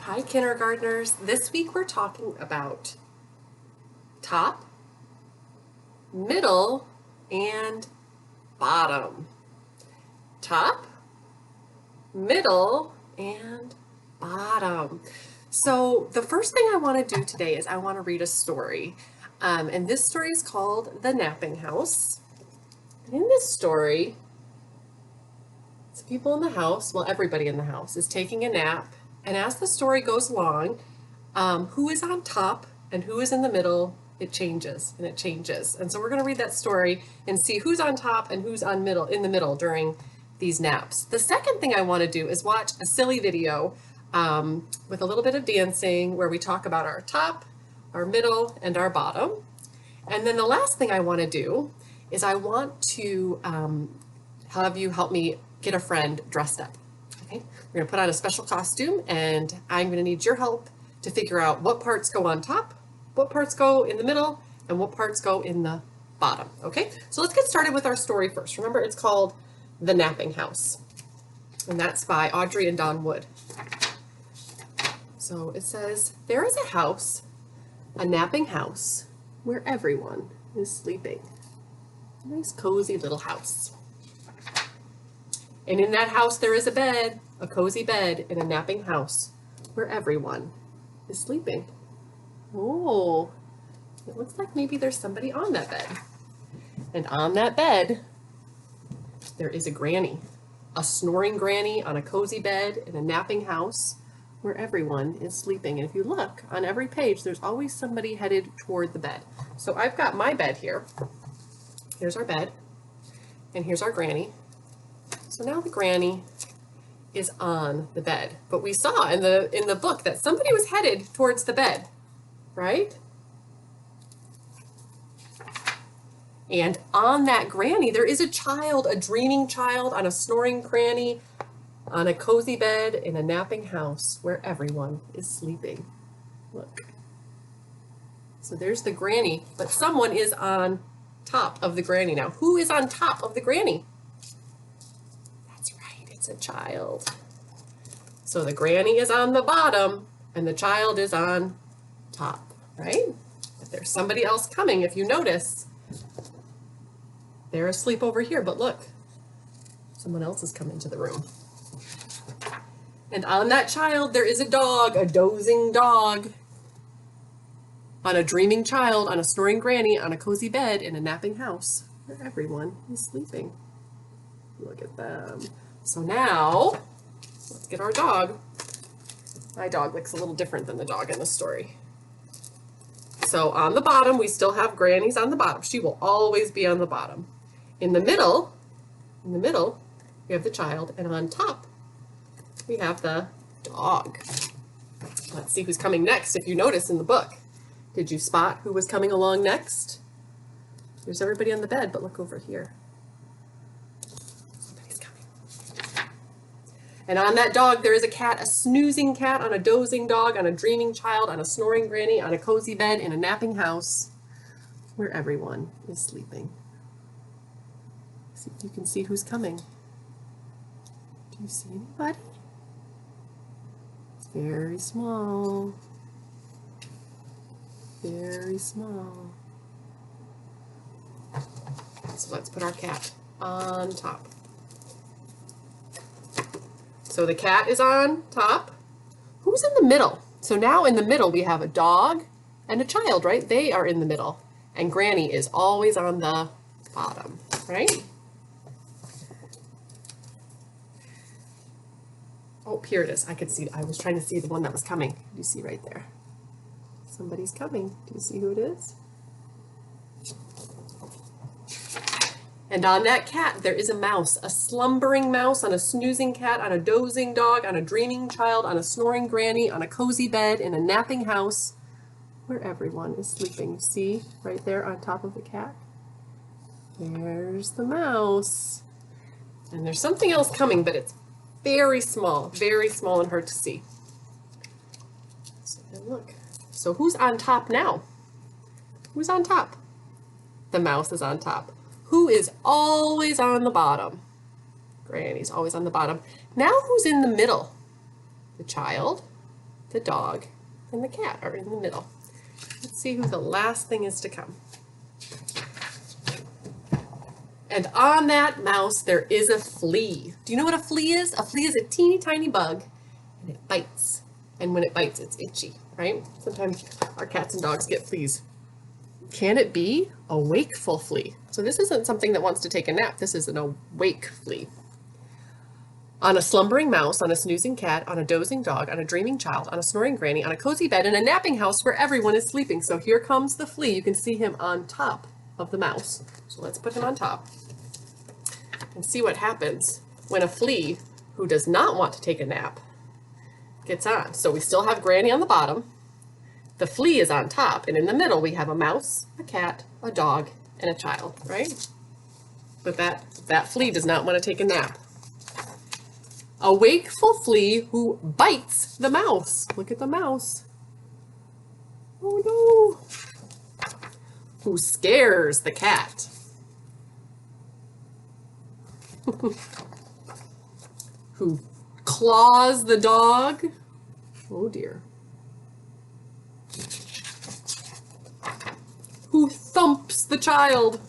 Hi, kindergartners. This week we're talking about top, middle, and bottom. Top, middle, and bottom. So the first thing I want to do today is I want to read a story. And this story is called The Napping House. And in this story, it's people in the house, well, everybody in the house is taking a nap. And as the story goes along, who is on top and who is in the middle, it changes and it changes. And so we're going to read that story and see who's on top and who's in the middle during these naps. The second thing I want to do is watch a silly video with a little bit of dancing where we talk about our top, our middle, and our bottom. And then the last thing I want to do is I want to have you help me get a friend dressed up. Okay, we're going to put on a special costume, and I'm going to need your help to figure out what parts go on top, what parts go in the middle, and what parts go in the bottom. Okay, so let's get started with our story first. Remember, it's called The Napping House, and that's by Audrey and Don Wood. So it says, there is a house, a napping house, where everyone is sleeping. A nice cozy little house. And in that house there is a bed, a cozy bed in a napping house where everyone is sleeping. Oh, it looks like maybe there's somebody on that bed. And on that bed, there is a granny, a snoring granny on a cozy bed in a napping house where everyone is sleeping. And if you look on every page, there's always somebody headed toward the bed. So I've got my bed here. Here's our bed, and here's our granny. So now the granny is on the bed, but we saw in the book that somebody was headed towards the bed, right? And on that granny, there is a child, a dreaming child on a snoring granny on a cozy bed in a napping house where everyone is sleeping. Look. So there's the granny, but someone is on top of the granny now. Who is on top of the granny? A child. So the granny is on the bottom and the child is on top, right? But there's somebody else coming. If you notice, they're asleep over here, but look, someone else is coming to the room. And on that child, there is a dog, a dozing dog, on a dreaming child, on a snoring granny, on a cozy bed in a napping house where everyone is sleeping. Look at them. So now, let's get our dog. My dog looks a little different than the dog in the story. So on the bottom, we still have Granny's on the bottom. She will always be on the bottom. In the middle, we have the child, and on top, we have the dog. Let's see who's coming next. If you notice in the book, did you spot who was coming along next? There's everybody on the bed, but look over here. And on that dog, there is a cat, a snoozing cat, on a dozing dog, on a dreaming child, on a snoring granny, on a cozy bed, in a napping house where everyone is sleeping. See if you can see who's coming. Do you see anybody? It's very small. Very small. So let's put our cat on top. So the cat is on top. Who's in the middle? So now in the middle we have a dog and a child, right? They are in the middle. And Granny is always on the bottom, right? Oh, here it is. I could see. I was trying to see the one that was coming. You see right there. Somebody's coming. Do you see who it is? And on that cat, there is a mouse, a slumbering mouse, on a snoozing cat, on a dozing dog, on a dreaming child, on a snoring granny, on a cozy bed, in a napping house where everyone is sleeping. See, right there on top of the cat? There's the mouse. And there's something else coming, but it's very small and hard to see. So then look. So who's on top now? Who's on top? The mouse is on top. Who is always on the bottom? Granny's always on the bottom. Now who's in the middle? The child the dog, and the cat are in the middle. Let's see who the last thing is to come. And on that mouse, there is a flea. Do you know what a flea is? A flea is a teeny tiny bug, and it bites. And when it bites, it's itchy, right? Sometimes our cats and dogs get fleas. Can it be a wakeful flea? So this isn't something that wants to take a nap. This is an awake flea. On a slumbering mouse, on a snoozing cat, on a dozing dog, on a dreaming child, on a snoring granny, on a cozy bed, in a napping house where everyone is sleeping. So here comes the flea. You can see him on top of the mouse. So let's put him on top and see what happens when a flea who does not want to take a nap gets on. So we still have Granny on the bottom. The flea is on top, and in the middle we have a mouse, a cat, a dog, and a child, right? But that flea does not want to take a nap. A wakeful flea who bites the mouse. Look at the mouse. Oh no. Who scares the cat. Who claws the dog. Oh dear. Who thumps the child.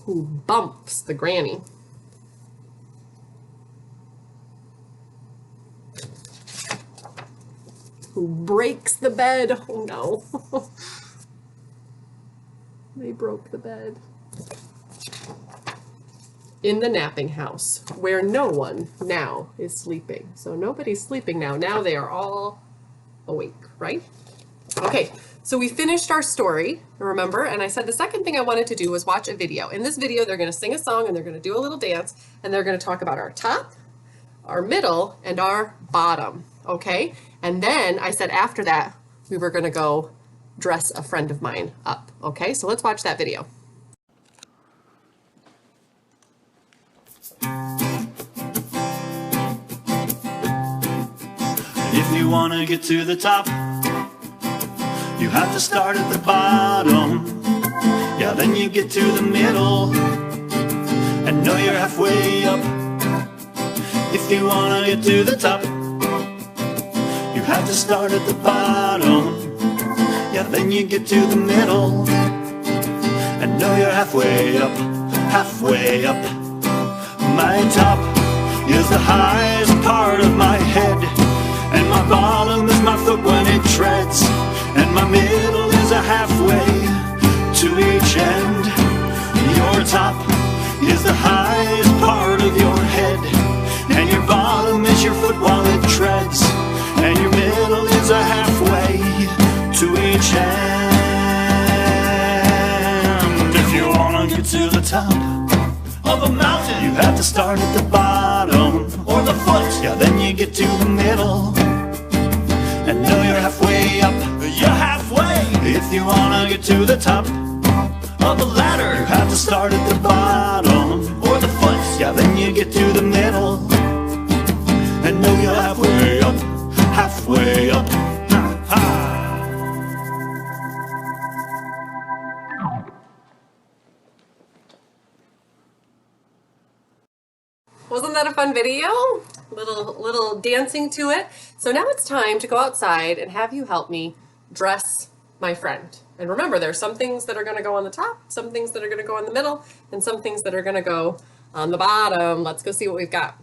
Who bumps the granny. Who breaks the bed. Oh no. They broke the bed. In the napping house, where no one now is sleeping. So nobody's sleeping now. Now they are all awake, right? Okay, so we finished our story, remember? And I said the second thing I wanted to do was watch a video. In this video, they're going to sing a song and they're going to do a little dance and they're going to talk about our top, our middle, and our bottom, okay? And then I said after that, we were going to go dress a friend of mine up, okay? So let's watch that video. If you want to get to the top, you have to start at the bottom. Yeah, then you get to the middle and know you're halfway up. If you want to get to the top, you have to start at the bottom. Yeah, then you get to the middle and know you're halfway up, halfway up. My top is the highest part of my head, and my bottom is my foot when it treads, and my middle is a halfway to each end. Your top is the highest part of your head, and your bottom is your foot while it treads, and your middle is a halfway to each end. If you wanna get to the top of a mountain, you have to start at the bottom or the foot. Yeah, then you get to the middle and know you're halfway up. You're halfway. If you wanna get to the top of the ladder, you have to start at the bottom or the foot. Yeah, then you get to the middle and know you're halfway up, halfway up. Wasn't that a fun video? Little dancing to it. So now it's time to go outside and have you help me dress my friend. And remember, there's some things that are going to go on the top, some things that are going to go in the middle, and some things that are going to go on the bottom. Let's go see what we've got.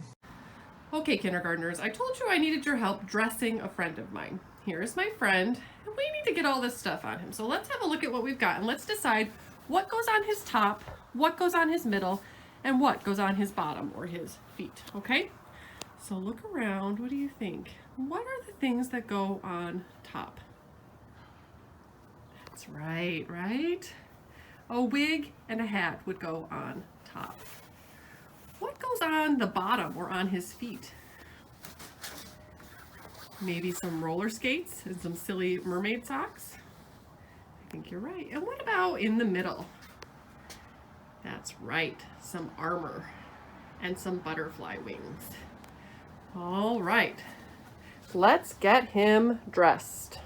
Okay, kindergartners, I told you I needed your help dressing a friend of mine. Here's my friend, and we need to get all this stuff on him. So let's have a look at what we've got, and let's decide what goes on his top, what goes on his middle, and what goes on his bottom or his feet, okay? So look around, what do you think? What are the things that go on top? That's right, right? A wig and a hat would go on top. What goes on the bottom or on his feet? Maybe some roller skates and some silly mermaid socks? I think you're right. And what about in the middle? That's right, some armor and some butterfly wings. All right, let's get him dressed.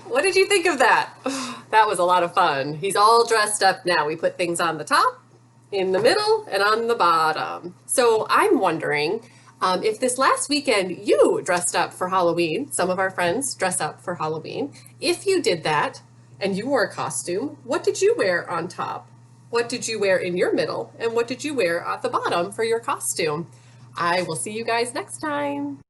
What did you think of that? That was a lot of fun. He's all dressed up now. We put things on the top, in the middle, and on the bottom. So I'm wondering if this last weekend you dressed up for Halloween. Some of our friends dress up for Halloween. If you did that and you wore a costume, what did you wear on top? What did you wear in your middle? And what did you wear at the bottom for your costume? I will see you guys next time.